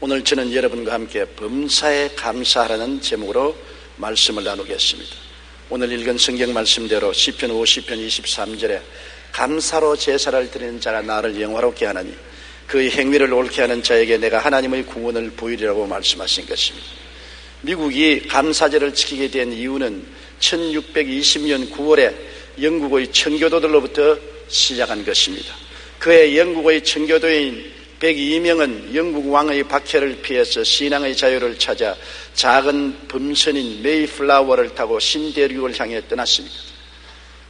오늘 저는 여러분과 함께 범사에 감사하라는 제목으로 말씀을 나누겠습니다. 오늘 읽은 성경 말씀대로 시편 50편 23절에 감사로 제사를 드리는 자가 나를 영화롭게 하나니 그의 행위를 옳게 하는 자에게 내가 하나님의 구원을 보이리라고 말씀하신 것입니다. 미국이 감사절을 지키게 된 이유는 1620년 9월에 영국의 청교도들로부터 시작한 것입니다. 그해 영국의 청교도인 102명은 영국 왕의 박해를 피해서 신앙의 자유를 찾아 작은 범선인 메이플라워를 타고 신대륙을 향해 떠났습니다.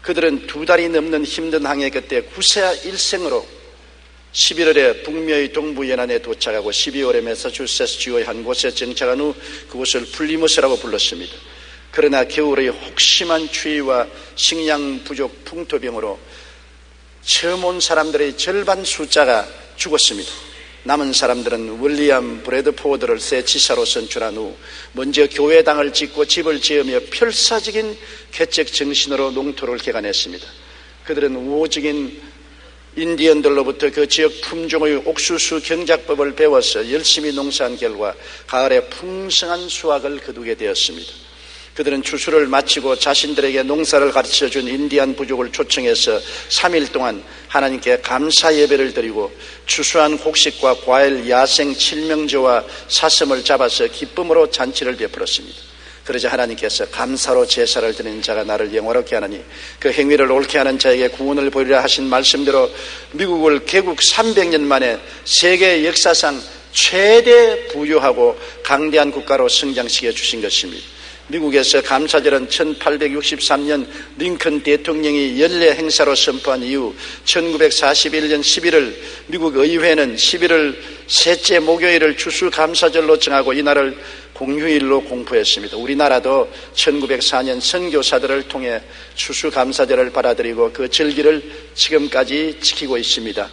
그들은 2달이 넘는 힘든 항해 끝에 구세아 일생으로 11월에 북미의 동부 연안에 도착하고 12월에 매사추세츠 주의 한 곳에 정착한 후 그곳을 플리머스라고 불렀습니다. 그러나 겨울의 혹심한 추위와 식량 부족 풍토병으로 처음 온 사람들의 절반 숫자가 죽었습니다. 남은 사람들은 윌리엄 브래드포드를 새 지사로 선출한 후 먼저 교회당을 짓고 집을 지으며 필사적인 개척 정신으로 농토를 개간했습니다. 그들은 우호적인 인디언들로부터 그 지역 품종의 옥수수 경작법을 배워서 열심히 농사한 결과 가을에 풍성한 수확을 거두게 되었습니다. 그들은 추수를 마치고 자신들에게 농사를 가르쳐준 인디안 부족을 초청해서 3일 동안 하나님께 감사 예배를 드리고 추수한 곡식과 과일, 야생, 칠명조와 사슴을 잡아서 기쁨으로 잔치를 베풀었습니다. 그러자 하나님께서 감사로 제사를 드리는 자가 나를 영화롭게 하나니 그 행위를 옳게 하는 자에게 구원을 보이리라 하신 말씀대로 미국을 개국 300년 만에 세계 역사상 최대 부유하고 강대한 국가로 성장시켜 주신 것입니다. 미국에서 감사절은 1863년 링컨 대통령이 연례 행사로 선포한 이후 1941년 11월 미국 의회는 11월 셋째 목요일을 추수감사절로 정하고 이날을 공휴일로 공포했습니다. 우리나라도 1904년 선교사들을 통해 추수감사절을 받아들이고 그 절기를 지금까지 지키고 있습니다.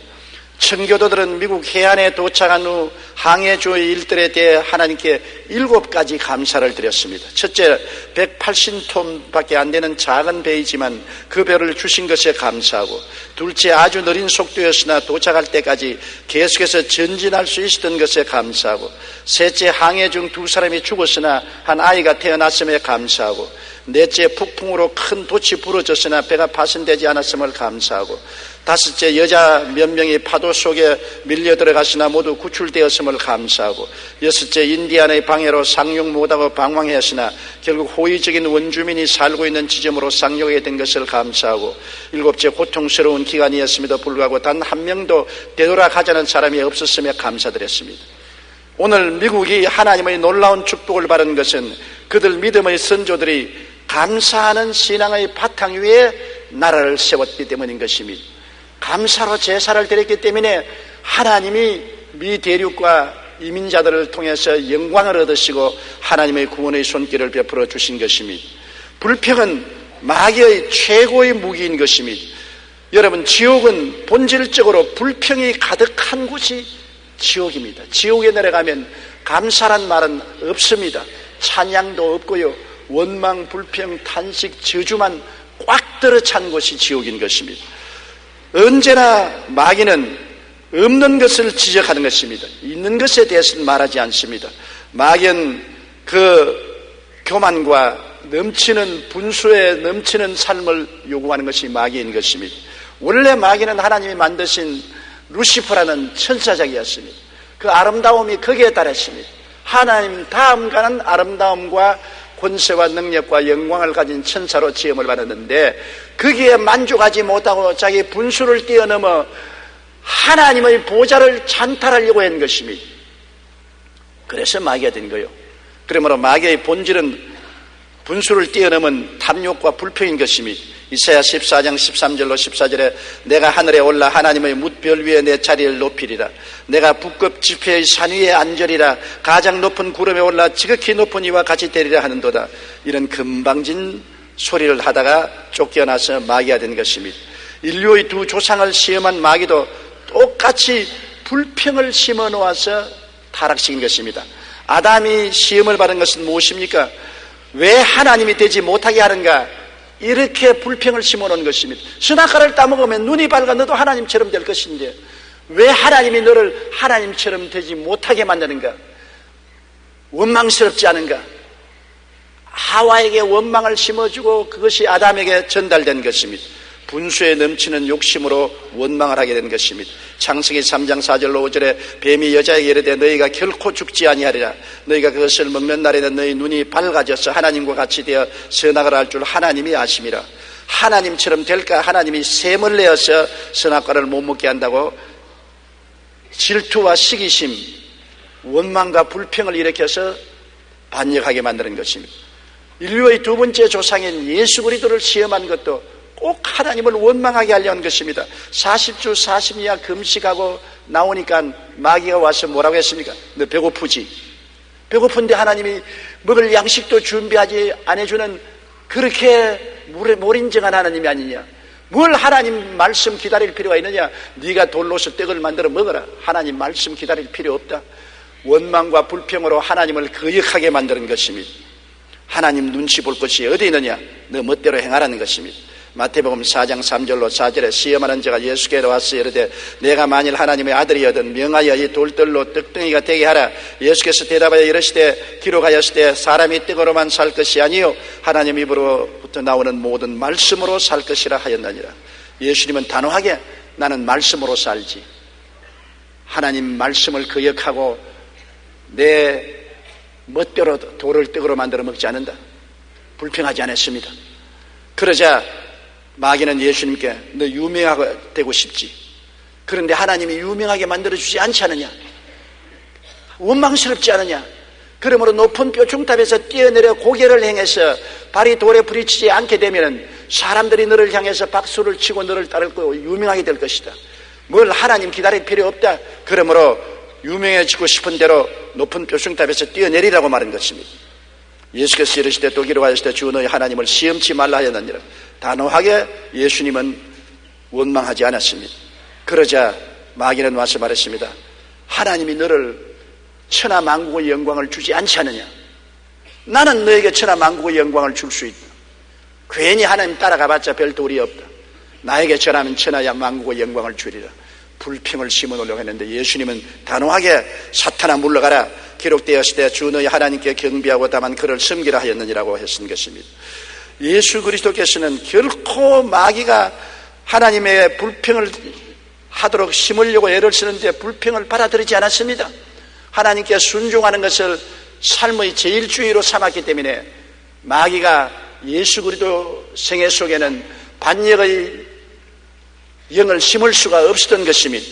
청교도들은 미국 해안에 도착한 후 항해주의 일들에 대해 하나님께 7가지 감사를 드렸습니다. 첫째, 180톤밖에 안 되는 작은 배이지만 그 배를 주신 것에 감사하고, 둘째, 아주 느린 속도였으나 도착할 때까지 계속해서 전진할 수 있었던 것에 감사하고, 셋째, 항해 중 2사람이 죽었으나 한 아이가 태어났음에 감사하고, 넷째, 폭풍으로 큰 돛이 부러졌으나 배가 파손되지 않았음을 감사하고, 다섯째, 여자 몇 명이 파도 속에 밀려 들어갔으나 모두 구출되었음을 감사하고, 여섯째, 인디안의 방해로 상륙 못하고 방황했으나 결국 호의적인 원주민이 살고 있는 지점으로 상륙하게 된 것을 감사하고, 일곱째, 고통스러운 기간이었음에도 불구하고 단 한 명도 되돌아가자는 사람이 없었음에 감사드렸습니다. 오늘 미국이 하나님의 놀라운 축복을 받은 것은 그들 믿음의 선조들이 감사하는 신앙의 바탕 위에 나라를 세웠기 때문인 것입니다. 감사로 제사를 드렸기 때문에 하나님이 미 대륙과 이민자들을 통해서 영광을 얻으시고 하나님의 구원의 손길을 베풀어 주신 것입니다. 불평은 마귀의 최고의 무기인 것입니다. 여러분, 지옥은 본질적으로 불평이 가득한 곳이 지옥입니다. 지옥에 내려가면 감사란 말은 없습니다. 찬양도 없고요, 원망, 불평, 탄식, 저주만 꽉 들어찬 곳이 지옥인 것입니다. 언제나 마귀는 없는 것을 지적하는 것입니다. 있는 것에 대해서는 말하지 않습니다. 마귀는 그 교만과 넘치는 분수에 넘치는 삶을 요구하는 것이 마귀인 것입니다. 원래 마귀는 하나님이 만드신 루시퍼라는 천사장이었습니다. 그 아름다움이 거기에 달했습니다. 하나님 다음가는 아름다움과 권세와 능력과 영광을 가진 천사로 지음을 받았는데 거기에 만족하지 못하고 자기 분수를 뛰어넘어 하나님의 보좌를 찬탈하려고 한 것입니다. 그래서 마귀가 된 거예요. 그러므로 마귀의 본질은 분수를 뛰어넘은 탐욕과 불평인 것입니다. 이사야 14장 13절로 14절에 내가 하늘에 올라 하나님의 뭇별 위에 내 자리를 높이리라. 내가 북극 지폐의 산 위에 앉으리라. 가장 높은 구름에 올라 지극히 높은 이와 같이 되리라 하는도다. 이런 금방진 소리를 하다가 쫓겨나서 마귀가 된 것입니다. 인류의 두 조상을 시험한 마귀도 똑같이 불평을 심어 놓아서 타락시킨 것입니다. 아담이 시험을 받은 것은 무엇입니까? 왜 하나님이 되지 못하게 하는가? 이렇게 불평을 심어놓은 것입니다. 선악과를 따먹으면 눈이 밝아 너도 하나님처럼 될 것인데 왜 하나님이 너를 하나님처럼 되지 못하게 만드는가? 원망스럽지 않은가? 하와에게 원망을 심어주고 그것이 아담에게 전달된 것입니다. 분수에 넘치는 욕심으로 원망을 하게 된 것입니다. 창세기 3장 4절로 5절에 뱀이 여자에게 이르되 너희가 결코 죽지 아니하리라. 너희가 그것을 먹는 날에는 너희 눈이 밝아져서 하나님과 같이 되어 선악을 알 줄 하나님이 아심이라. 하나님처럼 될까? 하나님이 셈을 내어서 선악과를 못 먹게 한다고 질투와 시기심, 원망과 불평을 일으켜서 반역하게 만드는 것입니다. 인류의 두 번째 조상인 예수 그리스도를 시험한 것도 꼭 하나님을 원망하게 하려는 것입니다. 40주 40야 금식하고 나오니까 마귀가 와서 뭐라고 했습니까? 너 배고프지? 배고픈데 하나님이 먹을 양식도 준비하지 안 해주는 그렇게 몰인정한 하나님이 아니냐? 뭘 하나님 말씀 기다릴 필요가 있느냐? 네가 돌로서 떡을 만들어 먹어라. 하나님 말씀 기다릴 필요 없다. 원망과 불평으로 하나님을 거역하게 만드는 것입니다. 하나님 눈치 볼 것이 어디 있느냐? 너 멋대로 행하라는 것입니다. 마태복음 4장 3절로 4절에 시험하는 자가 예수께로 와서 이르되 내가 만일 하나님의 아들이거든 명하여 이 돌들로 떡덩이가 되게 하라. 예수께서 대답하여 이르시되 기록하였으되 사람이 떡으로만 살 것이 아니요 하나님 입으로부터 나오는 모든 말씀으로 살 것이라 하였느니라. 예수님은 단호하게 나는 말씀으로 살지, 하나님 말씀을 거역하고 내 멋대로 돌을 떡으로 만들어 먹지 않는다. 불평하지 않았습니다. 그러자 마귀는 예수님께 너 유명하게 되고 싶지? 그런데 하나님이 유명하게 만들어주지 않지 않느냐? 원망스럽지 않느냐? 그러므로 높은 뼈중탑에서 뛰어내려 고개를 행해서 발이 돌에 부딪히지 않게 되면 사람들이 너를 향해서 박수를 치고 너를 따를 거고 유명하게 될 것이다. 뭘 하나님 기다릴 필요 없다. 그러므로 유명해지고 싶은 대로 높은 뼈중탑에서 뛰어내리라고 말한 것입니다. 예수께서 이르시되 또 기록하였으되 주 너희 하나님을 시험치 말라 하였느니라. 단호하게 예수님은 원망하지 않았습니다. 그러자 마귀는 와서 말했습니다. 하나님이 너를 천하만국의 영광을 주지 않지 않느냐? 나는 너에게 천하만국의 영광을 줄 수 있다. 괜히 하나님 따라가봤자 별 도리 없다. 나에게 전하면 천하만국의 영광을 주리라. 불평을 심어놓으려고 했는데 예수님은 단호하게 사탄아 물러가라. 기록되었을 주 너희 하나님께 경배하고 다만 그를 섬기라 하였느니라고 했은 것입니다. 예수 그리스도께서는 결코 마귀가 하나님의 불평을 하도록 심으려고 애를 쓰는데 불평을 받아들이지 않았습니다. 하나님께 순종하는 것을 삶의 제일주의로 삼았기 때문에 마귀가 예수 그리스도 생애 속에는 반역의 영을 심을 수가 없었던 것입니다.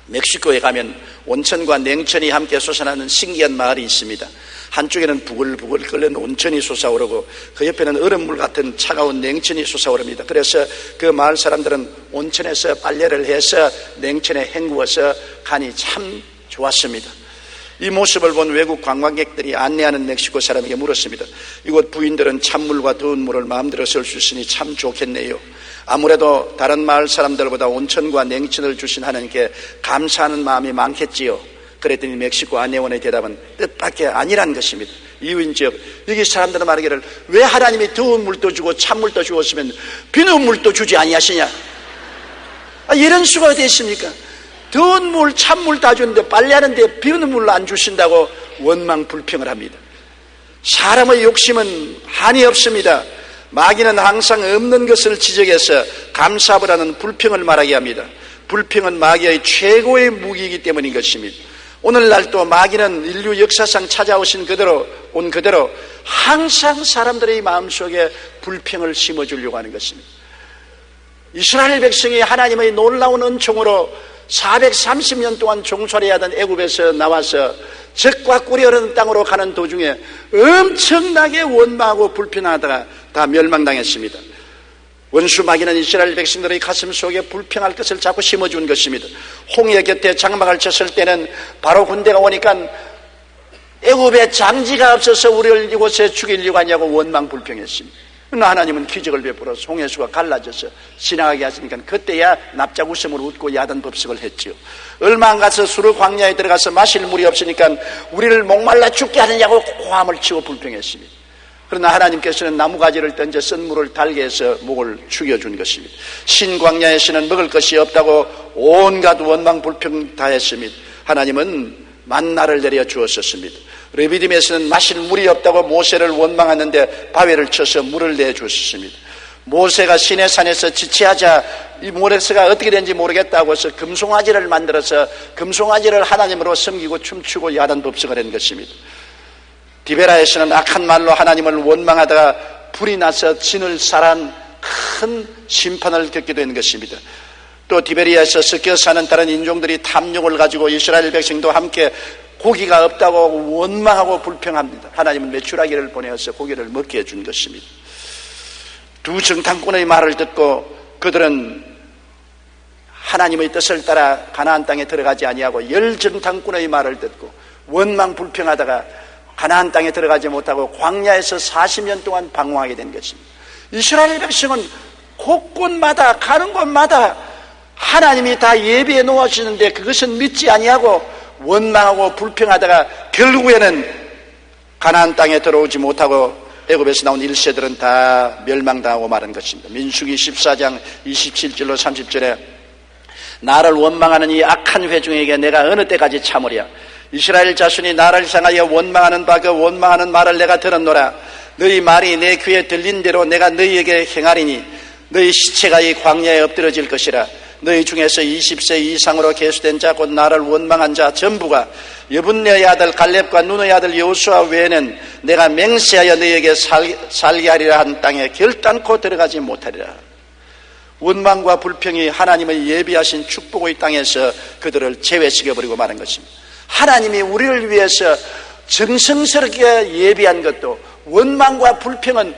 멕시코에 가면 온천과 냉천이 함께 솟아나는 신기한 마을이 있습니다. 한쪽에는 부글부글 끓는 온천이 솟아오르고 그 옆에는 얼음물 같은 차가운 냉천이 솟아오릅니다. 그래서 그 마을 사람들은 온천에서 빨래를 해서 냉천에 헹구어서 간이 참 좋았습니다. 이 모습을 본 외국 관광객들이 안내하는 멕시코 사람에게 물었습니다. 이곳 부인들은 찬물과 더운 물을 마음대로 쓸 수 있으니 참 좋겠네요. 아무래도 다른 마을 사람들보다 온천과 냉천을 주신 하나님께 감사하는 마음이 많겠지요. 그랬더니 멕시코 안내원의 대답은 뜻밖의 아니라는 것입니다. 이유인즉 여기 사람들은 말하기를 왜 하나님이 더운 물도 주고 찬물도 주었으면 비누 물도 주지 아니하시냐? 이런 수가 어디 있습니까? 더운 물, 찬물 다 주는데 빨래하는데 비누 물을 안 주신다고 원망 불평을 합니다. 사람의 욕심은 한이 없습니다. 마귀는 항상 없는 것을 지적해서 감사보다는 불평을 말하게 합니다. 불평은 마귀의 최고의 무기이기 때문인 것입니다. 오늘날도 마귀는 인류 역사상 찾아오신 그대로 온 그대로 항상 사람들의 마음속에 불평을 심어주려고 하는 것입니다. 이스라엘 백성이 하나님의 놀라운 은총으로 430년 동안 종살이해야 하던 애굽에서 나와서 적과 꿀이 흐르는 땅으로 가는 도중에 엄청나게 원망하고 불평하다가 다 멸망당했습니다. 원수 마귀는 이스라엘 백성들의 가슴 속에 불평할 것을 자꾸 심어준 것입니다. 홍해 곁에 장막을 쳤을 때는 바로 군대가 오니까 애굽에 장지가 없어서 우리를 이곳에 죽이려고 하냐고 원망 불평했습니다. 그러나 하나님은 기적을 베풀어서 홍해수가 갈라져서 지나가게 하시니까 그때야 납작 웃음을 웃고 야단 법석을 했지요. 얼마 안 가서 수르 광야에 들어가서 마실 물이 없으니까 우리를 목말라 죽게 하느냐고 고함을 치고 불평했습니다. 그러나 하나님께서는 나무가지를 던져 쓴 물을 달게 해서 목을 죽여준 것입니다. 신광야에서는 먹을 것이 없다고 온갖 원망 불평 다 했습니다. 하나님은 만나를 내려 주었었습니다. 르비딤에서는 마실 물이 없다고 모세를 원망하는데 바위를 쳐서 물을 내주셨습니다. 모세가 시내산에서 지체하자 이 모세가 어떻게 된지 모르겠다고 해서 금송아지를 만들어서 금송아지를 하나님으로 섬기고 춤추고 야단 법석을 한 것입니다. 디베라에서는 악한 말로 하나님을 원망하다가 불이 나서 진을 살한 큰 심판을 겪게 된 것입니다. 또 디베리아에서 섞여 사는 다른 인종들이 탐욕을 가지고 이스라엘 백성도 함께 고기가 없다고 원망하고 불평합니다. 하나님은 메추라기를 보내어서 고기를 먹게 해준 것입니다. 두 정탐꾼의 말을 듣고 그들은 하나님의 뜻을 따라 가나안 땅에 들어가지 아니하고 열 정탐꾼의 말을 듣고 원망 불평하다가 가나안 땅에 들어가지 못하고 광야에서 40년 동안 방황하게 된 것입니다. 이스라엘 백성은 곳곳마다 가는 곳마다 하나님이 다 예비해 놓으시는데 그것은 믿지 아니하고 원망하고 불평하다가 결국에는 가나안 땅에 들어오지 못하고 애굽에서 나온 1세들은 다 멸망당하고 마는 것입니다. 민수기 14장 27절로 30절에 나를 원망하는 이 악한 회중에게 내가 어느 때까지 참으랴. 이스라엘 자손이 나를 향하여 원망하는 바 그 원망하는 말을 내가 들었노라. 너희 말이 내 귀에 들린 대로 내가 너희에게 행하리니 너희 시체가 이 광야에 엎드러질 것이라. 너희 중에서 20세 이상으로 계수된 자 곧 나를 원망한 자 전부가 여분네의 아들 갈렙과 눈의 아들 여호수아 외에는 내가 맹세하여 너희에게 살게 하리라 한 땅에 결단코 들어가지 못하리라. 원망과 불평이 하나님의 예비하신 축복의 땅에서 그들을 제외시켜버리고 마는 것입니다. 하나님이 우리를 위해서 정성스럽게 예비한 것도 원망과 불평은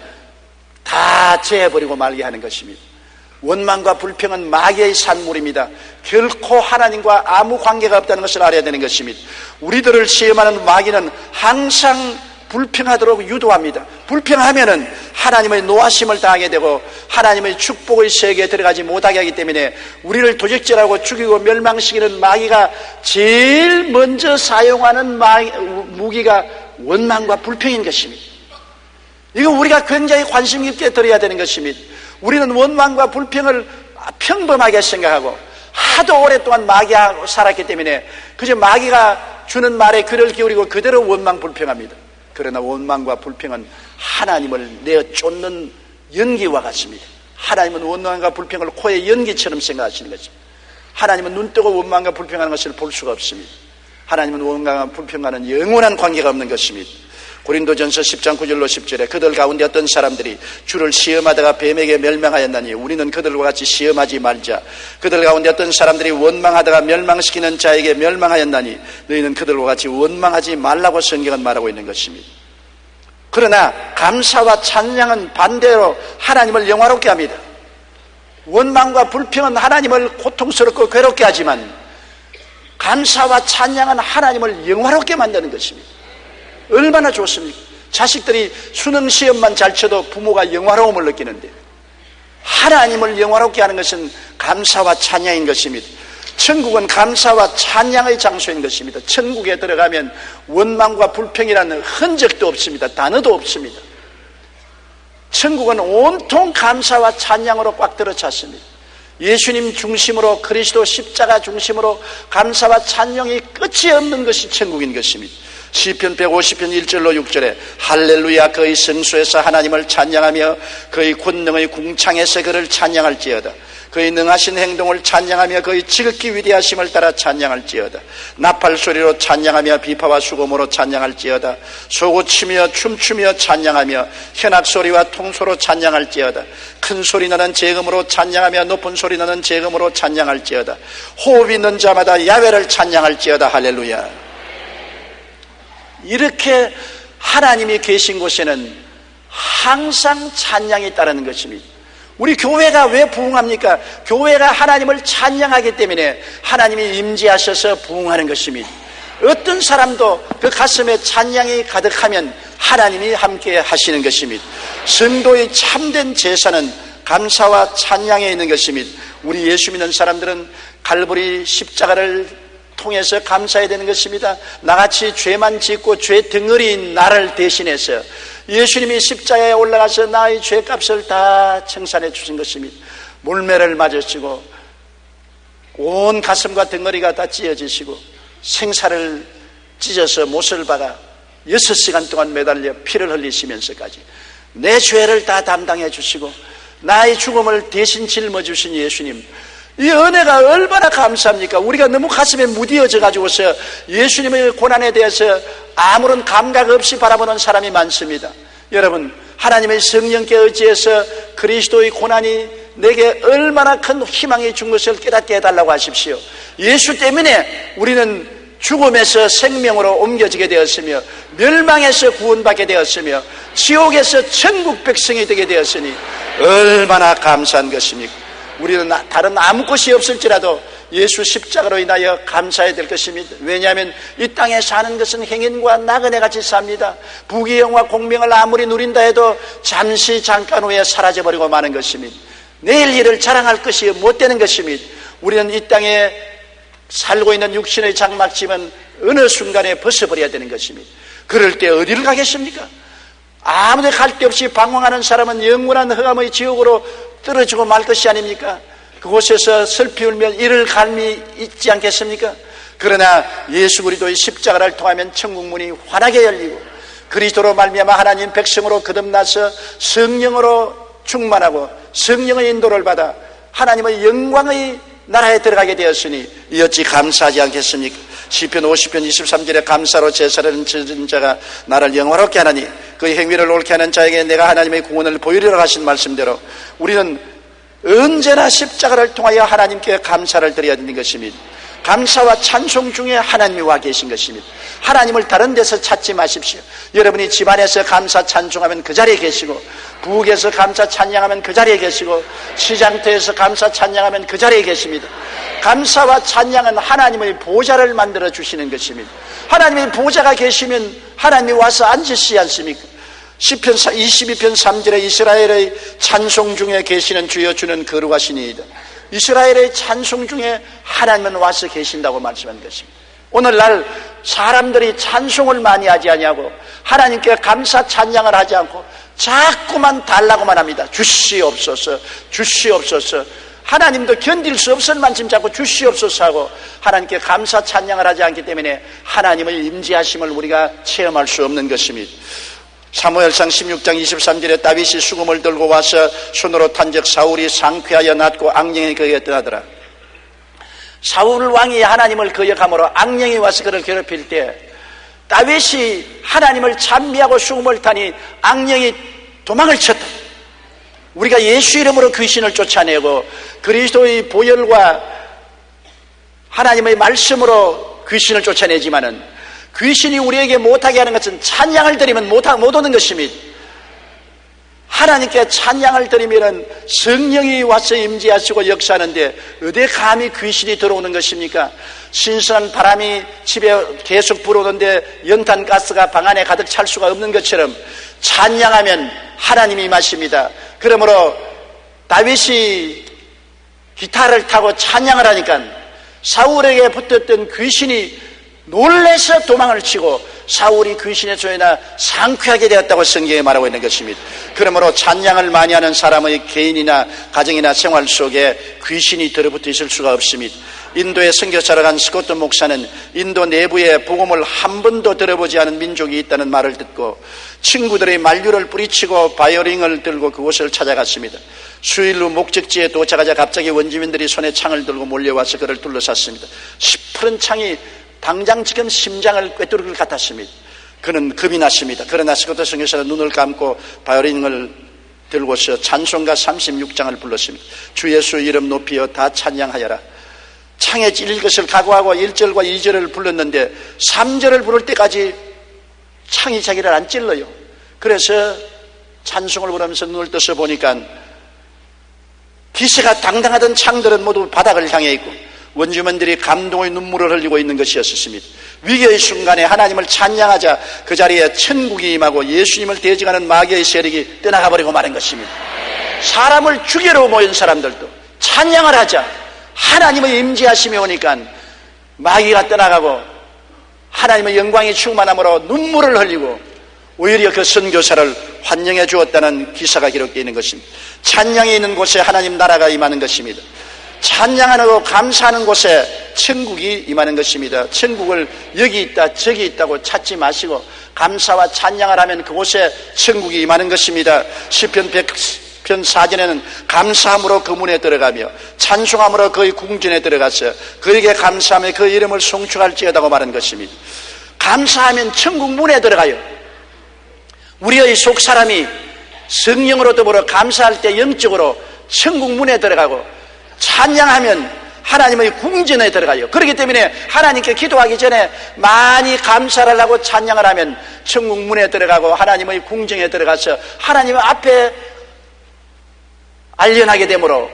다 제해버리고 말게 하는 것입니다. 원망과 불평은 마귀의 산물입니다. 결코 하나님과 아무 관계가 없다는 것을 알아야 되는 것입니다. 우리들을 시험하는 마귀는 항상 불평하도록 유도합니다. 불평하면은 하나님의 노하심을 당하게 되고 하나님의 축복의 세계에 들어가지 못하게 하기 때문에 우리를 도적질하고 죽이고 멸망시키는 마귀가 제일 먼저 사용하는 무기가 원망과 불평인 것입니다. 이거 우리가 굉장히 관심 깊게 들어야 되는 것입니다. 우리는 원망과 불평을 평범하게 생각하고 하도 오랫동안 마귀하고 살았기 때문에 그저 마귀가 주는 말에 귀를 기울이고 그대로 원망 불평합니다. 그러나 원망과 불평은 하나님을 내어 쫓는 연기와 같습니다. 하나님은 원망과 불평을 코의 연기처럼 생각하시는 것입니다. 하나님은 눈 뜨고 원망과 불평하는 것을 볼 수가 없습니다. 하나님은 원망과 불평과는 영원한 관계가 없는 것입니다. 고린도전서 10장 9절로 10절에 그들 가운데 어떤 사람들이 주를 시험하다가 뱀에게 멸망하였나니 우리는 그들과 같이 시험하지 말자. 그들 가운데 어떤 사람들이 원망하다가 멸망시키는 자에게 멸망하였나니 너희는 그들과 같이 원망하지 말라고 성경은 말하고 있는 것입니다. 그러나 감사와 찬양은 반대로 하나님을 영화롭게 합니다. 원망과 불평은 하나님을 고통스럽고 괴롭게 하지만 감사와 찬양은 하나님을 영화롭게 만드는 것입니다. 얼마나 좋습니까? 자식들이 수능 시험만 잘 쳐도 부모가 영화로움을 느끼는데 하나님을 영화롭게 하는 것은 감사와 찬양인 것입니다. 천국은 감사와 찬양의 장소인 것입니다. 천국에 들어가면 원망과 불평이라는 흔적도 없습니다. 단어도 없습니다. 천국은 온통 감사와 찬양으로 꽉 들어찼습니다. 예수님 중심으로 그리스도 십자가 중심으로 감사와 찬양이 끝이 없는 것이 천국인 것입니다. 시편 150편 1절로 6절에 할렐루야 그의 성소에서 하나님을 찬양하며 그의 권능의 궁창에서 그를 찬양할지어다. 그의 능하신 행동을 찬양하며 그의 지극히 위대하심을 따라 찬양할지어다. 나팔 소리로 찬양하며 비파와 수고모로 찬양할지어다. 소고치며 춤추며 찬양하며 현악 소리와 통소로 찬양할지어다. 큰 소리 나는 재음으로 찬양하며 높은 소리 나는 재음으로 찬양할지어다. 호흡 있는 자마다 야훼를 찬양할지어다. 할렐루야. 이렇게 하나님이 계신 곳에는 항상 찬양이 따르는 것입니다. 우리 교회가 왜 부흥합니까? 교회가 하나님을 찬양하기 때문에 하나님이 임재하셔서 부흥하는 것입니다. 어떤 사람도 그 가슴에 찬양이 가득하면 하나님이 함께 하시는 것입니다. 성도의 참된 제사는 감사와 찬양에 있는 것입니다. 우리 예수 믿는 사람들은 갈보리 십자가를 통해서 감사해야 되는 것입니다. 나같이 죄만 짓고 죄 덩어리인 나를 대신해서 예수님이 십자가에 올라가서 나의 죄값을 다 청산해 주신 것입니다. 물매를 맞으시고 온 가슴과 덩어리가 다 찢어지시고 생사를 찢어서 못을 박아 6시간 동안 매달려 피를 흘리시면서까지 내 죄를 다 담당해 주시고 나의 죽음을 대신 짊어주신 예수님, 이 은혜가 얼마나 감사합니까? 우리가 너무 가슴에 무디어져 가지고서 예수님의 고난에 대해서 아무런 감각 없이 바라보는 사람이 많습니다. 여러분, 하나님의 성령께 의지해서 그리스도의 고난이 내게 얼마나 큰 희망이 준 것을 깨닫게 해달라고 하십시오. 예수 때문에 우리는 죽음에서 생명으로 옮겨지게 되었으며 멸망에서 구원받게 되었으며 지옥에서 천국 백성이 되게 되었으니 얼마나 감사한 것입니까? 우리는 다른 아무 것이 없을지라도 예수 십자가로 인하여 감사해야 될 것입니다. 왜냐하면 이 땅에 사는 것은 행인과 나그네 같이 삽니다. 부귀영화 공명을 아무리 누린다 해도 잠시 잠깐 후에 사라져버리고 마는 것입니다. 내일 일을 자랑할 것이 못 되는 것입니다. 우리는 이 땅에 살고 있는 육신의 장막짐은 어느 순간에 벗어버려야 되는 것입니다. 그럴 때 어디를 가겠습니까? 아무데 갈 데 없이 방황하는 사람은 영원한 흑암의 지옥으로 떨어지고 말 것이 아닙니까? 그곳에서 슬피 울며 이를 갈미 있지 않겠습니까? 그러나 예수 그리스도의 십자가를 통하면 천국 문이 환하게 열리고 그리스도로 말미암아 하나님 백성으로 거듭나서 성령으로 충만하고 성령의 인도를 받아 하나님의 영광의 나라에 들어가게 되었으니 이 어찌 감사하지 않겠습니까? 시편 50편 23절에 감사로 제사를 지은 자가 나를 영화롭게 하나니 그 행위를 옳게 하는 자에게 내가 하나님의 구원을 보이리라 하신 말씀대로 우리는 언제나 십자가를 통하여 하나님께 감사를 드려야 되는 것입니다. 감사와 찬송 중에 하나님이 와 계신 것입니다. 하나님을 다른 데서 찾지 마십시오. 여러분이 집안에서 감사 찬송하면 그 자리에 계시고 부엌에서 감사 찬양하면 그 자리에 계시고 시장터에서 감사 찬양하면 그 자리에 계십니다. 감사와 찬양은 하나님의 보좌를 만들어 주시는 것입니다. 하나님의 보좌가 계시면 하나님이 와서 앉으시지 않습니까? 시편 22편 3절에 이스라엘의 찬송 중에 계시는 주여 주는 거룩하시니이다. 이스라엘의 찬송 중에 하나님은 와서 계신다고 말씀한 것입니다. 오늘날 사람들이 찬송을 많이 하지 아니하고 하나님께 감사 찬양을 하지 않고 자꾸만 달라고만 합니다. 주시옵소서 주시옵소서. 하나님도 견딜 수 없을 만큼 자꾸 주시옵소서 하고 하나님께 감사 찬양을 하지 않기 때문에 하나님의 임재하심을 우리가 체험할 수 없는 것입니다. 사무엘상 16장 23절에 다윗이 수금을 들고 와서 손으로 탄적 사울이 상쾌하여 낫고 악령이 그에게 떠나더라. 사울 왕이 하나님을 거역함으로 악령이 와서 그를 괴롭힐 때 다윗이 하나님을 찬미하고 수금을 타니 악령이 도망을 쳤다. 우리가 예수 이름으로 귀신을 쫓아내고 그리스도의 보혈과 하나님의 말씀으로 귀신을 쫓아내지만은 귀신이 우리에게 못하게 하는 것은 찬양을 드리면 못 오는 것입니다. 하나님께 찬양을 드리면 성령이 와서 임재하시고 역사하는데 어디 감히 귀신이 들어오는 것입니까? 신선한 바람이 집에 계속 불어오는데 연탄가스가 방 안에 가득 찰 수가 없는 것처럼 찬양하면 하나님이 임하십니다. 그러므로 다윗이 기타를 타고 찬양을 하니까 사울에게 붙었던 귀신이 놀래서 도망을 치고 사울이 귀신의 소리나 상쾌하게 되었다고 성경에 말하고 있는 것입니다. 그러므로 찬양을 많이 하는 사람의 개인이나 가정이나 생활 속에 귀신이 들어붙어 있을 수가 없습니다. 인도에 선교사로 간 스코트 목사는 인도 내부에 복음을 한 번도 들어보지 않은 민족이 있다는 말을 듣고 친구들의 만류를 뿌리치고 바이오링을 들고 그곳을 찾아갔습니다. 수일 후 목적지에 도착하자 갑자기 원주민들이 손에 창을 들고 몰려와서 그를 둘러쌌습니다. 시퍼런 창이 당장 지금 심장을 꿰뚫을 것 같았습니다. 그는 겁이 났습니다. 그러나 스코트 선교사는 눈을 감고 바이올린을 들고서 찬송가 36장을 불렀습니다. 주 예수 이름 높이어 다 찬양하여라. 창에 찔릴 것을 각오하고 1절과 2절을 불렀는데 3절을 부를 때까지 창이 자기를 안 찔러요. 그래서 찬송을 부르면서 눈을 떠서 보니까 기세가 당당하던 창들은 모두 바닥을 향해 있고 원주민들이 감동의 눈물을 흘리고 있는 것이었습니다. 위기의 순간에 하나님을 찬양하자 그 자리에 천국이 임하고 예수님을 대적하는 마귀의 세력이 떠나가 버리고 마는 것입니다. 사람을 죽이러 모인 사람들도 찬양을 하자 하나님의 임재하심이 오니까 마귀가 떠나가고 하나님의 영광이 충만함으로 눈물을 흘리고 오히려 그 선교사를 환영해 주었다는 기사가 기록되어 있는 것입니다. 찬양이 있는 곳에 하나님 나라가 임하는 것입니다. 찬양하고 감사하는 곳에 천국이 임하는 것입니다. 천국을 여기 있다 저기 있다고 찾지 마시고 감사와 찬양을 하면 그곳에 천국이 임하는 것입니다. 시편 100편 4절에는 감사함으로 그 문에 들어가며 찬송함으로 그의 궁전에 들어가서 그에게 감사하며 그 이름을 송축할지어다고 말한 것입니다. 감사하면 천국 문에 들어가요. 우리의 속사람이 성령으로 더불어 감사할 때 영적으로 천국 문에 들어가고 찬양하면 하나님의 궁전에 들어가요. 그렇기 때문에 하나님께 기도하기 전에 많이 감사를 하고 찬양을 하면 천국 문에 들어가고 하나님의 궁전에 들어가서 하나님 앞에 알려나게 되므로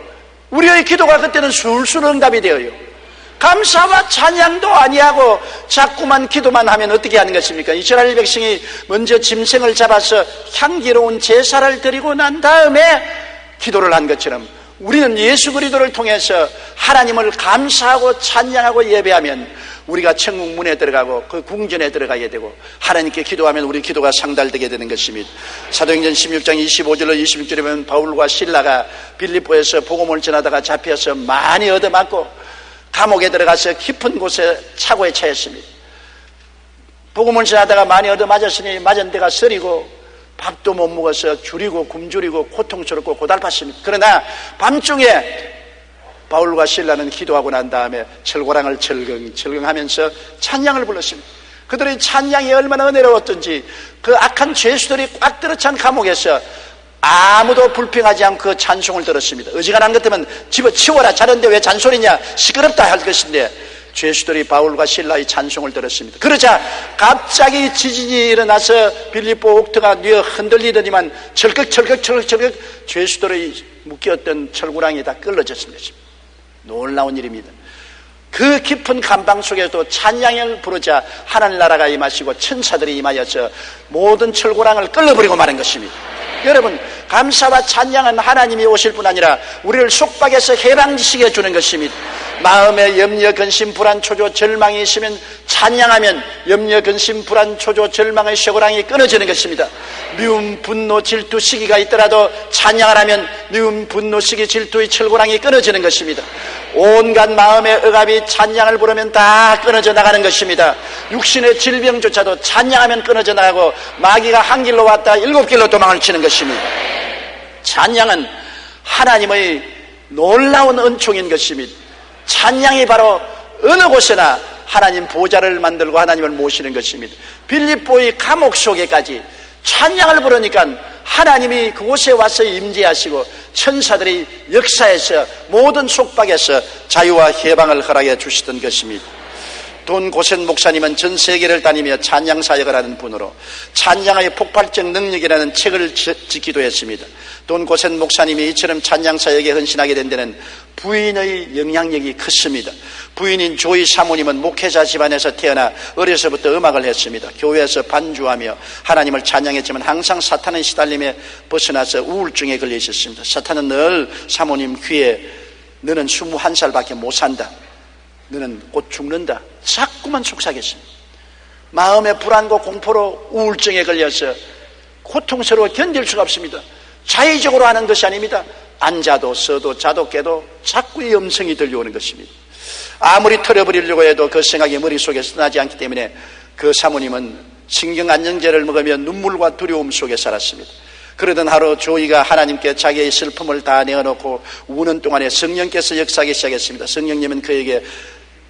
우리의 기도가 그때는 술술 응답이 되어요. 감사와 찬양도 아니하고 자꾸만 기도만 하면 어떻게 하는 것입니까? 이스라엘 백성이 먼저 짐승을 잡아서 향기로운 제사를 드리고 난 다음에 기도를 한 것처럼 우리는 예수 그리스도를 통해서 하나님을 감사하고 찬양하고 예배하면 우리가 천국 문에 들어가고 그 궁전에 들어가게 되고 하나님께 기도하면 우리 기도가 상달되게 되는 것입니다. 사도행전 16장 25절로 26절에 보면 바울과 실라가 빌립보에서 복음을 전하다가 잡혀서 많이 얻어맞고 감옥에 들어가서 깊은 곳에 차고에 처했습니다. 복음을 전하다가 많이 얻어맞았으니 맞은 데가 쓰리고 밥도 못 먹어서 줄이고 굶주리고 고통스럽고 고달팠습니다. 그러나 밤중에 바울과 실라는 기도하고 난 다음에 철고랑을 철긍하면서 찬양을 불렀습니다. 그들의 찬양이 얼마나 은혜로웠던지 그 악한 죄수들이 꽉 들어찬 감옥에서 아무도 불평하지 않고 그 찬송을 들었습니다. 어지간한 것 때문에 집어치워라, 자는데 왜 잔소리냐, 시끄럽다 할 것인데 죄수들이 바울과 실라의 찬송을 들었습니다. 그러자 갑자기 지진이 일어나서 빌립보 옥토가 뉘어 흔들리더니만 철컥 죄수들의 묶였던 철구랑이 다 끌어졌습니다. 놀라운 일입니다. 그 깊은 감방 속에도 찬양을 부르자 하늘나라가 임하시고 천사들이 임하여서 모든 철구랑을 끌어버리고 마는 것입니다. 여러분, 감사와 찬양은 하나님이 오실 뿐 아니라 우리를 속박에서 해방시켜 주는 것입니다. 마음에 염려, 근심, 불안, 초조, 절망이 있으면 찬양하면 염려, 근심, 불안, 초조, 절망의 쇠고랑이 끊어지는 것입니다. 미움, 분노, 질투, 시기가 있더라도 찬양을 하면 미움, 분노, 시기, 질투의 철고랑이 끊어지는 것입니다. 온갖 마음의 억압이 찬양을 부르면 다 끊어져 나가는 것입니다. 육신의 질병조차도 찬양하면 끊어져 나가고 마귀가 한 길로 왔다 7길로 도망을 치는 것입니다. 찬양은 하나님의 놀라운 은총인 것입니다. 찬양이 바로 어느 곳에나 하나님 보좌를 만들고 하나님을 모시는 것입니다. 빌립보의 감옥 속에까지 찬양을 부르니까 하나님이 그곳에 와서 임재하시고 천사들이 역사에서 모든 속박에서 자유와 해방을 허락해 주시던 것입니다. 돈 고센 목사님은 전 세계를 다니며 찬양 사역을 하는 분으로 찬양의 폭발적 능력이라는 책을 짓기도 했습니다. 돈 고센 목사님이 이처럼 찬양 사역에 헌신하게 된 데는 부인의 영향력이 컸습니다. 부인인 조이 사모님은 목회자 집안에서 태어나 어려서부터 음악을 했습니다. 교회에서 반주하며 하나님을 찬양했지만 항상 사탄의 시달림에 벗어나서 우울증에 걸려 있었습니다. 사탄은 늘 사모님 귀에 너는 21살밖에 못 산다, 너는 곧 죽는다, 자꾸만 속삭였습니다. 마음의 불안과 공포로 우울증에 걸려서 고통스러워 견딜 수가 없습니다. 자의적으로 하는 것이 아닙니다. 앉아도 서도 자도 깨도 자꾸 이 음성이 들려오는 것입니다. 아무리 털어버리려고 해도 그 생각이 머릿속에서 떠나지 않기 때문에 그 사모님은 신경안정제를 먹으며 눈물과 두려움 속에 살았습니다. 그러던 하루 조이가 하나님께 자기의 슬픔을 다 내어놓고 우는 동안에 성령께서 역사하기 시작했습니다. 성령님은 그에게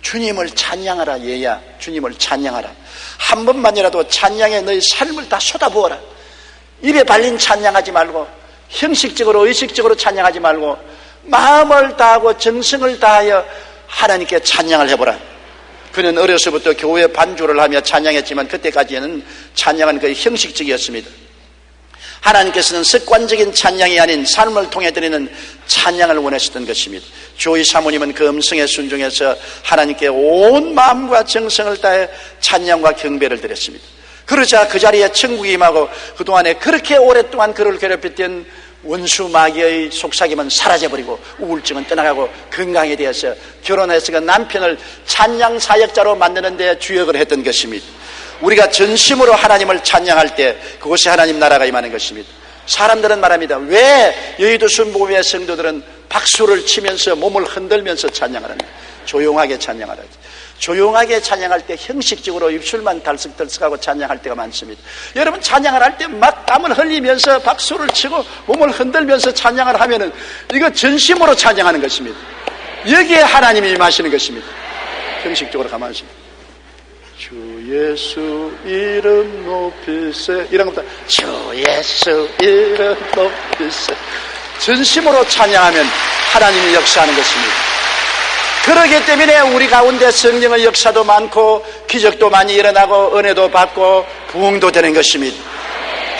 주님을 찬양하라, 얘야, 주님을 찬양하라. 한 번만이라도 찬양에 너의 삶을 다 쏟아부어라. 입에 발린 찬양하지 말고 형식적으로 의식적으로 찬양하지 말고 마음을 다하고 정성을 다하여 하나님께 찬양을 해보라. 그는 어려서부터 교회 반주를 하며 찬양했지만 그때까지는 찬양은 거의 형식적이었습니다. 하나님께서는 습관적인 찬양이 아닌 삶을 통해 드리는 찬양을 원하셨던 것입니다. 조이 사모님은 그 음성에 순종해서 하나님께 온 마음과 정성을 다해 찬양과 경배를 드렸습니다. 그러자 그 자리에 천국이 임하고 그동안에 그렇게 오랫동안 그를 괴롭혔던 원수 마귀의 속삭임은 사라져버리고 우울증은 떠나가고 건강에 대해서 결혼해서 그 남편을 찬양 사역자로 만드는 데 주역을 했던 것입니다. 우리가 전심으로 하나님을 찬양할 때 그것이 하나님 나라가 임하는 것입니다. 사람들은 말합니다. 왜 여의도 순복음의 성도들은 박수를 치면서 몸을 흔들면서 찬양을 하느냐? 조용하게 찬양하라. 조용하게 찬양할 때 형식적으로 입술만 달썩달썩하고 찬양할 때가 많습니다. 여러분 찬양을 할 때 막 땀을 흘리면서 박수를 치고 몸을 흔들면서 찬양을 하면은 이거 전심으로 찬양하는 것입니다. 여기에 하나님이 임하시는 것입니다. 형식적으로 가만히 있습니다. 주 예수 이름 높이세 이런 것보다 주 예수 이름 높이세 전심으로 찬양하면 하나님이 역사하는 것입니다. 그러기 때문에 우리 가운데 성령의 역사도 많고 기적도 많이 일어나고 은혜도 받고 부흥도 되는 것입니다.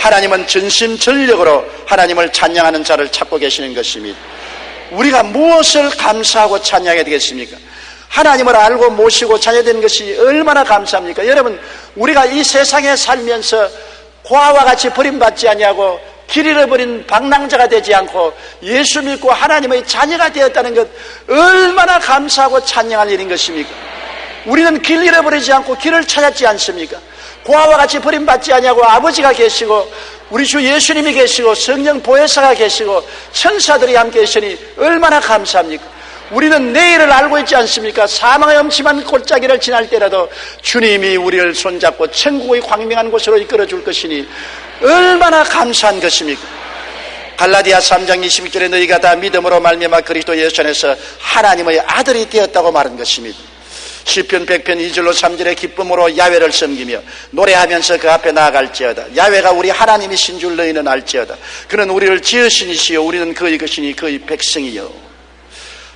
하나님은 전심전력으로 하나님을 찬양하는 자를 찾고 계시는 것입니다. 우리가 무엇을 감사하고 찬양해야 되겠습니까? 하나님을 알고 모시고 찬양되는 것이 얼마나 감사합니까? 여러분, 우리가 이 세상에 살면서 고아와 같이 버림받지 아니하고 길 잃어버린 방랑자가 되지 않고 예수 믿고 하나님의 자녀가 되었다는 것 얼마나 감사하고 찬양할 일인 것입니까? 우리는 길 잃어버리지 않고 길을 찾았지 않습니까? 고아와 같이 버림받지 아니하고 아버지가 계시고 우리 주 예수님이 계시고 성령 보혜사가 계시고 천사들이 함께 계시니 얼마나 감사합니까? 우리는 내일을 알고 있지 않습니까? 사망의 엄침한 골짜기를 지날 때라도 주님이 우리를 손잡고 천국의 광명한 곳으로 이끌어 줄 것이니 얼마나 감사한 것입니까? 갈라디아 3장 22절에 너희가 다 믿음으로 말미암아 그리스도 예수 안에서 하나님의 아들이 되었다고 말한 것입니다. 시편 100편 2절로 3절에 기쁨으로 야훼를 섬기며 노래하면서 그 앞에 나아갈지어다. 야훼가 우리 하나님이신 줄 너희는 알지어다. 그는 우리를 지으시니시여 우리는 그의 것이니 그의 백성이여.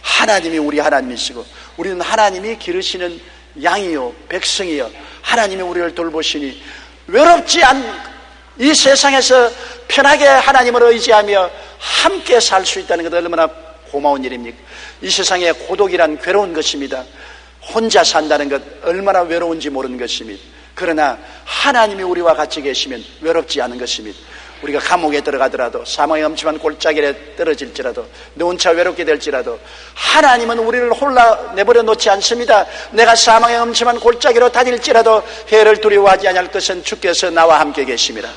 하나님이 우리 하나님이시고 우리는 하나님이 기르시는 양이요 백성이요. 하나님이 우리를 돌보시니 외롭지 않 이 세상에서 편하게 하나님을 의지하며 함께 살 수 있다는 것 얼마나 고마운 일입니까? 이 세상에 고독이란 괴로운 것입니다. 혼자 산다는 것 얼마나 외로운지 모르는 것입니다. 그러나 하나님이 우리와 같이 계시면 외롭지 않은 것입니다. 우리가 감옥에 들어가더라도 사망의 엄침한 골짜기에 떨어질지라도 너 혼자 외롭게 될지라도 하나님은 우리를 홀라 내버려 놓지 않습니다. 내가 사망의 엄침한 골짜기로 다닐지라도 해를 두려워하지 아니할 것은 주께서 나와 함께 계심이라.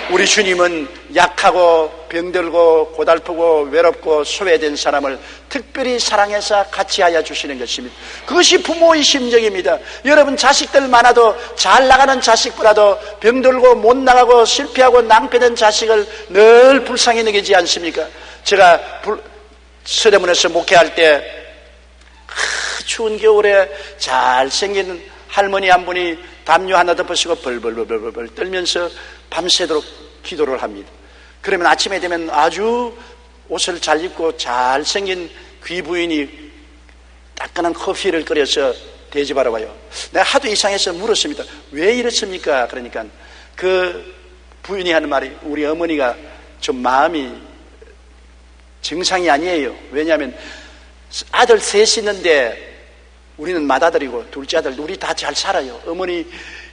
우리 주님은 약하고 병들고 고달프고 외롭고 소외된 사람을 특별히 사랑해서 같이 하여 주시는 것입니다. 그것이 부모의 심정입니다. 여러분 자식들 많아도 잘 나가는 자식보다도 병들고 못 나가고 실패하고 낭패된 자식을 늘 불쌍히 여기지 않습니까? 제가 서대문에서 목회할 때 추운 겨울에 잘생긴 할머니 한 분이 담요 하나 덮으시고 벌벌벌벌 떨면서 밤새도록 기도를 합니다. 그러면 아침에 되면 아주 옷을 잘 입고 잘생긴 귀부인이 따끈한 커피를 끓여서 대접하러 와요. 내가 하도 이상해서 물었습니다. 왜 이렇습니까? 그러니까 그 부인이 하는 말이 우리 어머니가 좀 마음이 정상이 아니에요. 왜냐하면 아들 셋이 있는데 우리는 맏아들이고 둘째 아들 우리 다 잘 살아요. 어머니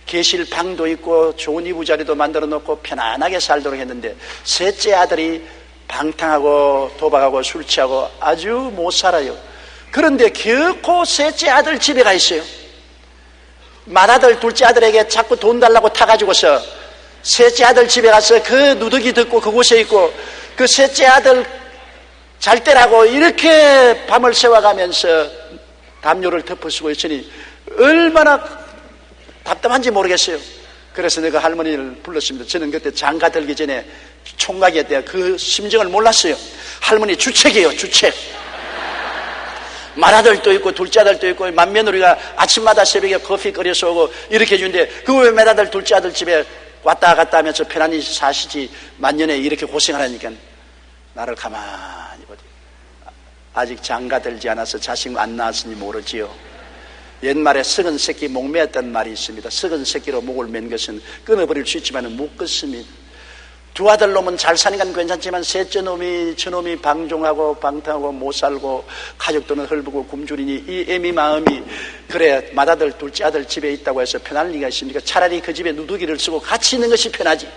계실 방도 있고 좋은 이부자리도 만들어 놓고 편안하게 살도록 했는데 셋째 아들이 방탕하고 도박하고 술 취하고 아주 못 살아요. 그런데 결코 셋째 아들 집에 가 있어요. 맏아들 둘째 아들에게 자꾸 돈 달라고 타가지고서 셋째 아들 집에 가서 그 누더기 듣고 그곳에 있고 그 셋째 아들 잘 때라고 이렇게 밤을 새워가면서 담요를 덮어쓰고 있으니 얼마나 답답한지 모르겠어요. 그래서 내가 할머니를 불렀습니다. 저는 그때 장가 들기 전에 총각이었대요. 그 심정을 몰랐어요. 할머니 주책이에요, 주책. 맏아들도 있고 둘째 아들도 있고 맏며느리가 아침마다 새벽에 커피 끓여서 오고 이렇게 해주는데 그 왜 맏아들 둘째 아들 집에 왔다 갔다 하면서 편안히 사시지 만년에 이렇게 고생하라니까 나를 가만히 보지. 아직 장가 들지 않아서 자식 안 낳았으니 모르지요. 옛말에 썩은 새끼 목 매었다는 말이 있습니다. 썩은 새끼로 목을 맨 것은 끊어버릴 수 있지만 못 끊습니다. 두 아들 놈은 잘 사니까 괜찮지만 셋째 놈이 저놈이 방종하고 방탕하고 못 살고 가족들은 헐벗고 굶주리니 이 애미 마음이 그래 맏아들 둘째 아들 집에 있다고 해서 편할 리가 있습니까? 차라리 그 집에 누더기를 쓰고 같이 있는 것이 편하지.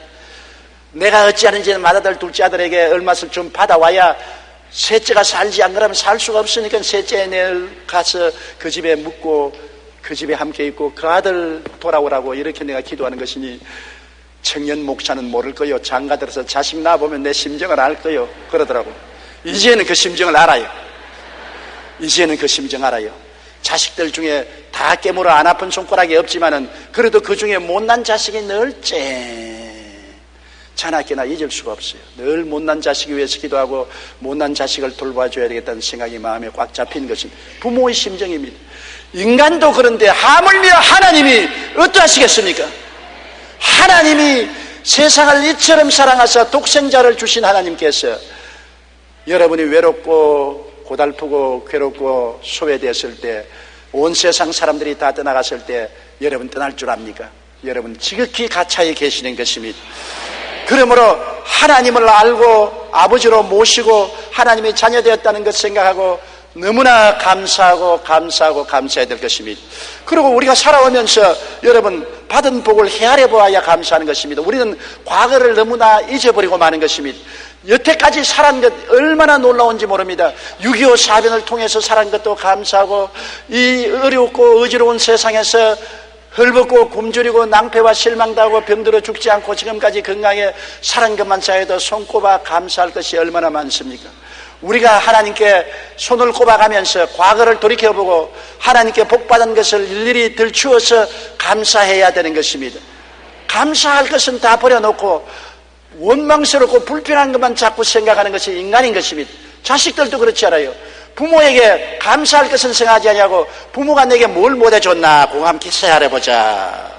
내가 어찌하는지 맏아들 둘째 아들에게 얼마를 좀 받아와야 셋째가 살지 안 그러면 살 수가 없으니까 셋째 내일 가서 그 집에 묵고 그 집에 함께 있고 그 아들 돌아오라고 이렇게 내가 기도하는 것이니 청년 목사는 모를 거요. 장가 들어서 자식 낳아보면 내 심정을 알 거요. 그러더라고. 이제는 그 심정을 알아요. 이제는 그 심정 알아요. 자식들 중에 다 깨물어 안 아픈 손가락이 없지만은 그래도 그 중에 못난 자식이 늘 자나깨나 잊을 수가 없어요. 늘 못난 자식이 위해서 기도하고 못난 자식을 돌봐줘야 되겠다는 생각이 마음에 꽉 잡힌 것은 부모의 심정입니다. 인간도 그런데 하물며 하나님이 어떠하시겠습니까? 하나님이 세상을 이처럼 사랑하사 독생자를 주신 하나님께서 여러분이 외롭고 고달프고 괴롭고 소외됐을 때, 온 세상 사람들이 다 떠나갔을 때 여러분 떠날 줄 압니까? 여러분 지극히 가차에 계시는 것입니다. 그러므로 하나님을 알고 아버지로 모시고 하나님의 자녀되었다는 것 생각하고 너무나 감사해야 될 것입니다. 그리고 우리가 살아오면서 여러분 받은 복을 헤아려 보아야 감사하는 것입니다. 우리는 과거를 너무나 잊어버리고 마는 것입니다. 여태까지 살은 것 얼마나 놀라운지 모릅니다. 6.25 사변을 통해서 살은 것도 감사하고, 이 어렵고 어지러운 세상에서 헐벗고 굶주리고 낭패와 실망당하고 병들어 죽지 않고 지금까지 건강에 살은 것만 쌓여도 손꼽아 감사할 것이 얼마나 많습니까? 우리가 하나님께 손을 꼽아가면서 과거를 돌이켜보고 하나님께 복받은 것을 일일이 들추어서 감사해야 되는 것입니다. 감사할 것은 다 버려놓고 원망스럽고 불편한 것만 자꾸 생각하는 것이 인간인 것입니다. 자식들도 그렇지 않아요. 부모에게 감사할 것은 생각하지 않냐고, 부모가 내게 뭘 못해줬나 공함 기사해보자.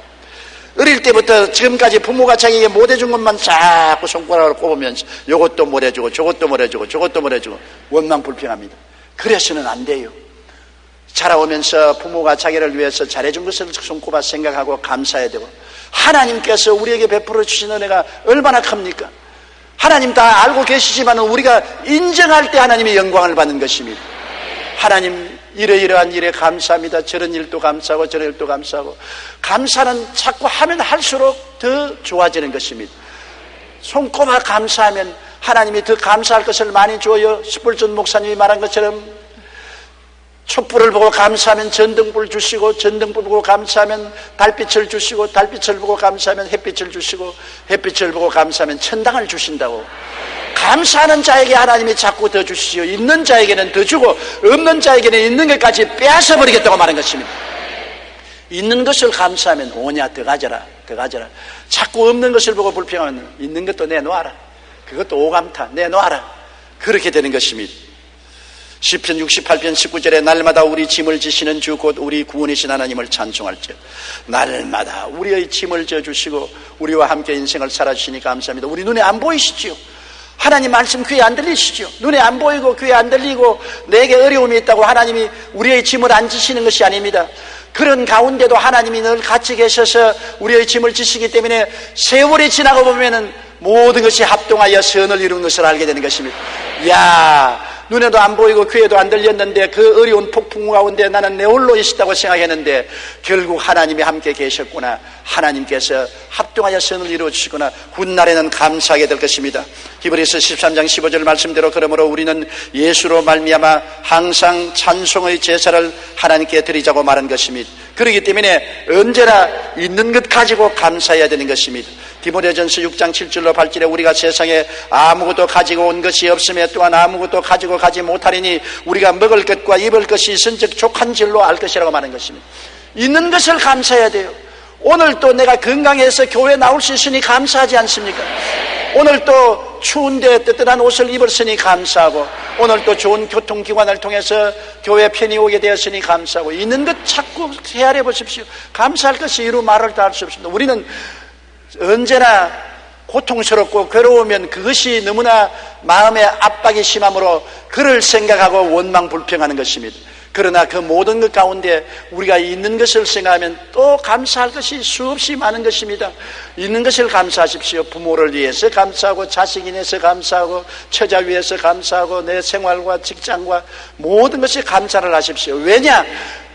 어릴 때부터 지금까지 부모가 자기에게 못해준 것만 자꾸 손가락으로 꼽으면서 이것도 못해주고 저것도 못해주고 저것도 못해주고 원망 불평합니다. 그래서는 안 돼요. 자라오면서 부모가 자기를 위해서 잘해준 것을 손꼽아 생각하고 감사해야 되고, 하나님께서 우리에게 베풀어 주신 은혜가 얼마나 큽니까? 하나님 다 알고 계시지만 우리가 인정할 때 하나님의 영광을 받는 것입니다. 하나님 이러이러한 일에 감사합니다. 저런 일도 감사하고 저런 일도 감사하고, 감사는 자꾸 하면 할수록 더 좋아지는 것입니다. 손꼽아 감사하면 하나님이 더 감사할 것을 많이 줘요. 스폴전 목사님이 말한 것처럼 촛불을 보고 감사하면 전등불 주시고, 전등불 보고 감사하면 달빛을 주시고, 달빛을 보고 감사하면 햇빛을 주시고, 햇빛을 보고 감사하면 천당을 주신다고. 감사하는 자에게 하나님이 자꾸 더 주시죠. 있는 자에게는 더 주고 없는 자에게는 있는 것까지 빼앗아 버리겠다고 말한 것입니다. 있는 것을 감사하면 오냐 더 가져라 더 가져라. 자꾸 없는 것을 보고 불평하면 있는 것도 내놓아라. 그것도 오감타 내놓아라. 그렇게 되는 것입니다. 시편 68편 19절에 날마다 우리 짐을 지시는 주 곧 우리 구원이신 하나님을 찬송할지어. 날마다 우리의 짐을 져주시고 우리와 함께 인생을 살아주시니 감사합니다. 우리 눈에 안 보이시지요? 하나님 말씀 귀에 안 들리시죠? 눈에 안 보이고 귀에 안 들리고 내게 어려움이 있다고 하나님이 우리의 짐을 안 지시는 것이 아닙니다. 그런 가운데도 하나님이 늘 같이 계셔서 우리의 짐을 지시기 때문에 세월이 지나고 보면은 모든 것이 합동하여 선을 이루는 것을 알게 되는 것입니다. 야, 눈에도 안 보이고 귀에도 안 들렸는데 그 어려운 폭풍 가운데 나는 내 홀로 있었다고 생각했는데 결국 하나님이 함께 계셨구나. 하나님께서 합동하여 선을 이루어 주시구나. 훗날에는 감사하게 될 것입니다. 히브리서 13장 15절 말씀대로 그러므로 우리는 예수로 말미암아 항상 찬송의 제사를 하나님께 드리자고 말한 것입니다. 그렇기 때문에 언제나 있는 것 가지고 감사해야 되는 것입니다. 디모데전서 6장 7절로 8절에 우리가 세상에 아무것도 가지고 온 것이 없음에 또한 아무것도 가지고 가지 못하리니 우리가 먹을 것과 입을 것이 있은즉 족한 줄로 알 것이라고 말하는 것입니다. 있는 것을 감사해야 돼요. 오늘 또 내가 건강해서 교회 나올 수 있으니 감사하지 않습니까? 오늘 또 추운데 뜨뜻한 옷을 입었으니 감사하고, 오늘 또 좋은 교통기관을 통해서 교회 편히 오게 되었으니 감사하고, 있는 것 자꾸 헤아려 보십시오. 감사할 것이 이루 말을 다 할 수 없습니다. 우리는 언제나 고통스럽고 괴로우면 그것이 너무나 마음의 압박이 심함으로 그를 생각하고 원망 불평하는 것입니다. 그러나 그 모든 것 가운데 우리가 있는 것을 생각하면 또 감사할 것이 수없이 많은 것입니다. 있는 것을 감사하십시오. 부모를 위해서 감사하고, 자식이 인해서 감사하고, 처자 위해서 감사하고, 내 생활과 직장과 모든 것이 감사를 하십시오. 왜냐?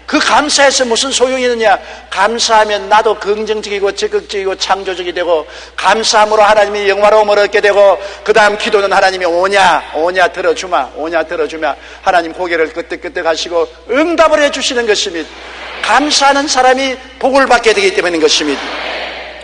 그 감사에서 무슨 소용이 있느냐? 감사하면 나도 긍정적이고 적극적이고 창조적이 되고, 감사함으로 하나님이 영화로움을 얻게 되고, 그 다음 기도는 하나님이 오냐 들어주마, 오냐 들어주마. 하나님 고개를 끄덕끄덕 하시고 응답을 해주시는 것입니다. 감사하는 사람이 복을 받게 되기 때문인 것입니다.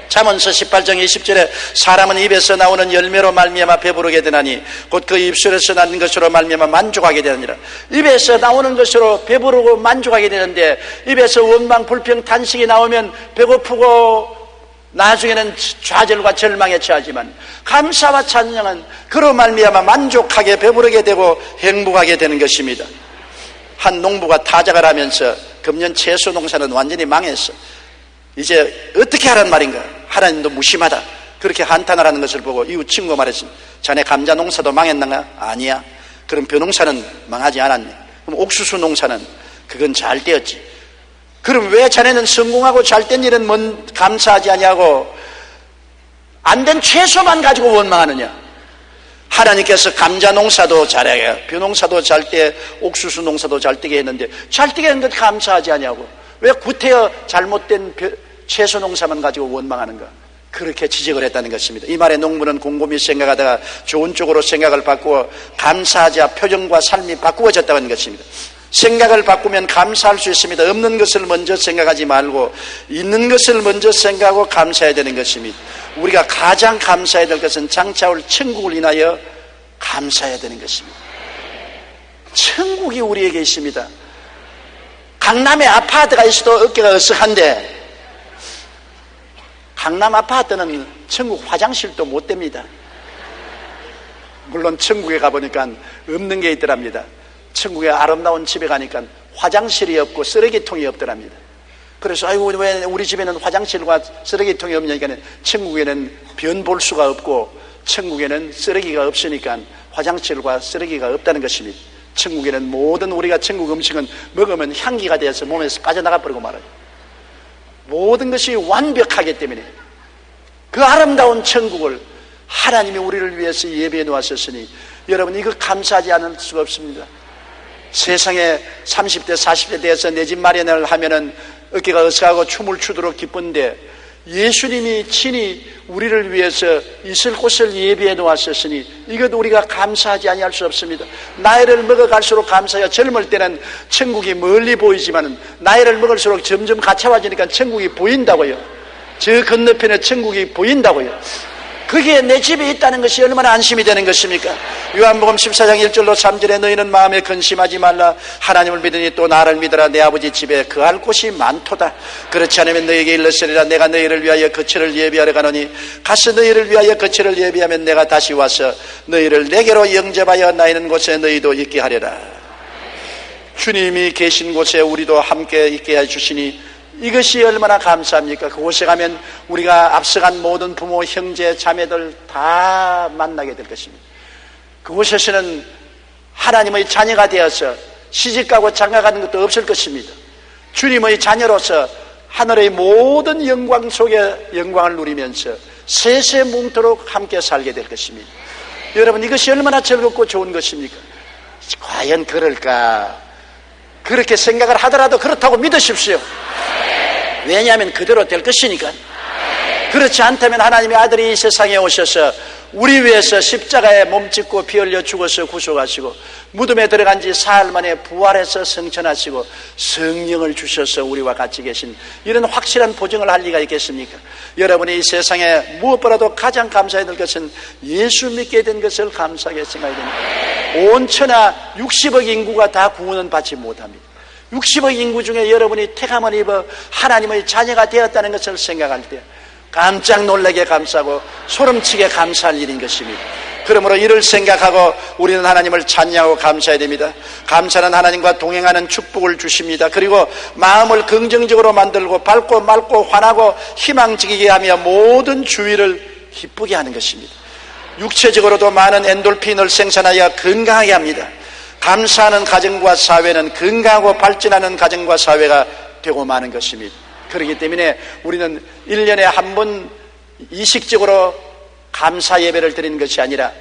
자, 잠언서 18장 20절에 사람은 입에서 나오는 열매로 말미암아 배부르게 되나니 곧 그 입술에서 나는 것으로 말미암아 만족하게 되느니라. 입에서 나오는 것으로 배부르고 만족하게 되는데 입에서 원망, 불평, 탄식이 나오면 배고프고 나중에는 좌절과 절망에 처하지만 감사와 찬양은 그로 말미암아 만족하게 배부르게 되고 행복하게 되는 것입니다. 한 농부가 타작을 하면서 금년 채소 농사는 완전히 망했어. 이제 어떻게 하란 말인가? 하나님도 무심하다. 그렇게 한탄을 하는 것을 보고 이웃 친구가 말했습니다. 자네 감자 농사도 망했는가? 아니야. 그럼 벼농사는 망하지 않았니? 그럼 옥수수 농사는 그건 잘 되었지. 그럼 왜 자네는 성공하고 잘된 일은 감사하지 아니하고 안 된 채소만 가지고 원망하느냐? 하나님께서 감자 농사도 잘하게, 벼농사도 잘 때, 옥수수 농사도 잘 되게 했는데 잘 되게 했는데 감사하지 아니하고 왜 구태여 잘못된 채소 농사만 가지고 원망하는가? 그렇게 지적을 했다는 것입니다. 이 말에 농부는 곰곰이 생각하다가 좋은 쪽으로 생각을 바꾸어 감사하자 표정과 삶이 바꾸어졌다는 것입니다. 생각을 바꾸면 감사할 수 있습니다. 없는 것을 먼저 생각하지 말고 있는 것을 먼저 생각하고 감사해야 되는 것입니다. 우리가 가장 감사해야 될 것은 장차 올 천국을 인하여 감사해야 되는 것입니다. 천국이 우리에게 있습니다. 강남에 아파트가 있어도 어깨가 으쓱한데 강남 아파트는 천국 화장실도 못 됩니다. 물론 천국에 가보니까 없는 게 있더랍니다. 천국의 아름다운 집에 가니까 화장실이 없고 쓰레기통이 없더랍니다. 그래서 아이고 왜 우리 집에는 화장실과 쓰레기통이 없냐니까 천국에는 변 볼 수가 없고 천국에는 쓰레기가 없으니까 화장실과 쓰레기가 없다는 것입니다. 천국에는 모든 우리가 천국 음식은 먹으면 향기가 되어서 몸에서 빠져나가 버리고 말아요. 모든 것이 완벽하기 때문에 그 아름다운 천국을 하나님이 우리를 위해서 예배해 놓았으니 여러분 이거 감사하지 않을 수가 없습니다. 세상에 30대 40대 돼서 내 집 마련을 하면은 어깨가 으쓱하고 춤을 추도록 기쁜데 예수님이 친히 우리를 위해서 있을 곳을 예비해 놓았으니 이것도 우리가 감사하지 아니할 수 없습니다. 나이를 먹어갈수록 감사해요. 젊을 때는 천국이 멀리 보이지만 나이를 먹을수록 점점 가까워지니까 천국이 보인다고요. 저 건너편에 천국이 보인다고요. 그게 내 집에 있다는 것이 얼마나 안심이 되는 것입니까? 요한복음 14장 1절로 3절에 너희는 마음에 근심하지 말라. 하나님을 믿으니 또 나를 믿으라. 내 아버지 집에 거할 곳이 많도다. 그렇지 않으면 너희에게 일렀으리라. 내가 너희를 위하여 거처를 예비하러 가노니 가서 너희를 위하여 거처를 예비하면 내가 다시 와서 너희를 내게로 영접하여 나 있는 곳에 너희도 있게 하리라. 주님이 계신 곳에 우리도 함께 있게 해주시니 이것이 얼마나 감사합니까? 그곳에 가면 우리가 앞서간 모든 부모, 형제, 자매들 다 만나게 될 것입니다. 그곳에서는 하나님의 자녀가 되어서 시집가고 장가가는 것도 없을 것입니다. 주님의 자녀로서 하늘의 모든 영광 속에 영광을 누리면서 세세뭉토록 함께 살게 될 것입니다. 여러분 이것이 얼마나 즐겁고 좋은 것입니까? 과연 그럴까? 그렇게 생각을 하더라도 그렇다고 믿으십시오. 왜냐하면 그대로 될 것이니까. 그렇지 않다면 하나님의 아들이 이 세상에 오셔서 우리 위해서 십자가에 몸짓고 피 흘려 죽어서 구속하시고 무덤에 들어간 지 사흘 만에 부활해서 성천하시고 성령을 주셔서 우리와 같이 계신 이런 확실한 보증을 할 리가 있겠습니까? 여러분이 이 세상에 무엇보다도 가장 감사해야 될 것은 예수 믿게 된 것을 감사하게 생각해야 됩니다. 온 천하 60억 인구가 다 구원은 받지 못합니다. 60억 인구 중에 여러분이 택함을 입어 하나님의 자녀가 되었다는 것을 생각할 때 깜짝 놀라게 감사하고 소름치게 감사할 일인 것입니다. 그러므로 이를 생각하고 우리는 하나님을 찬양하고 감사해야 됩니다. 감사는 하나님과 동행하는 축복을 주십니다. 그리고 마음을 긍정적으로 만들고 밝고 맑고 환하고 희망지기게 하며 모든 주위를 기쁘게 하는 것입니다. 육체적으로도 많은 엔돌핀을 생산하여 건강하게 합니다. 감사하는 가정과 사회는 건강하고 발전하는 가정과 사회가 되고 마는 것입니다. 그렇기 때문에 우리는 1년에 한 번 이식적으로 감사 예배를 드리는 것이 아니라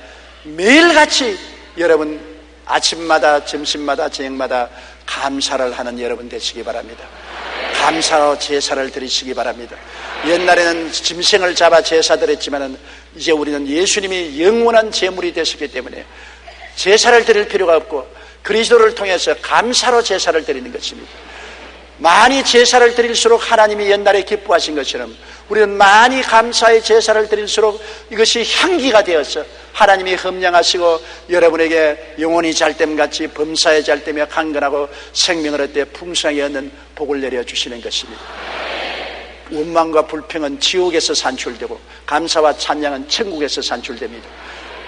매일같이 여러분 아침마다 점심마다 저녁마다 감사를 하는 여러분 되시기 바랍니다. 감사로 제사를 드리시기 바랍니다. 옛날에는 짐승을 잡아 제사 드렸지만 이제 우리는 예수님이 영원한 제물이 되셨기 때문에 제사를 드릴 필요가 없고 그리스도를 통해서 감사로 제사를 드리는 것입니다. 많이 제사를 드릴수록 하나님이 옛날에 기뻐하신 것처럼 우리는 많이 감사의 제사를 드릴수록 이것이 향기가 되어서 하나님이 흠령하시고 여러분에게 영혼이 잘됨같이 범사에 잘되며 강건하고 생명을 얻되 풍성하게 얻는 복을 내려주시는 것입니다. 원망과 불평은 지옥에서 산출되고 감사와 찬양은 천국에서 산출됩니다.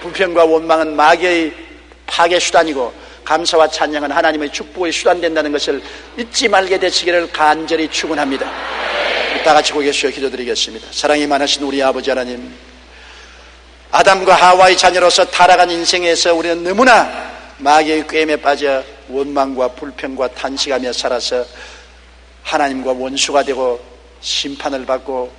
불평과 원망은 마귀의 파괴 수단이고 감사와 찬양은 하나님의 축복의 수단 된다는 것을 잊지 말게 되시기를 간절히 축원합니다. 다 같이 고개 숙여 기도드리겠습니다. 사랑이 많으신 우리 아버지 하나님, 아담과 하와의 자녀로서 타락한 인생에서 우리는 너무나 마귀의 꾀임에 빠져 원망과 불평과 탄식하며 살아서 하나님과 원수가 되고 심판을 받고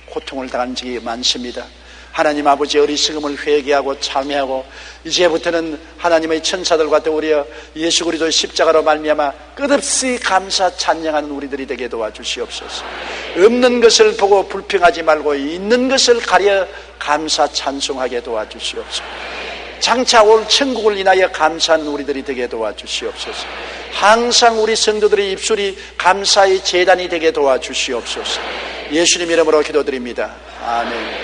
고통을 당한 적이 많습니다. 하나님 아버지 어리석음을 회개하고 참회하고 이제부터는 하나님의 천사들과 더불어 예수 그리스도의 십자가로 말미암아 끝없이 감사 찬양하는 우리들이 되게 도와주시옵소서. 없는 것을 보고 불평하지 말고 있는 것을 가려 감사 찬송하게 도와주시옵소서. 장차 올 천국을 인하여 감사하는 우리들이 되게 도와주시옵소서. 항상 우리 성도들의 입술이 감사의 제단이 되게 도와주시옵소서. 예수님 이름으로 기도드립니다. 아멘.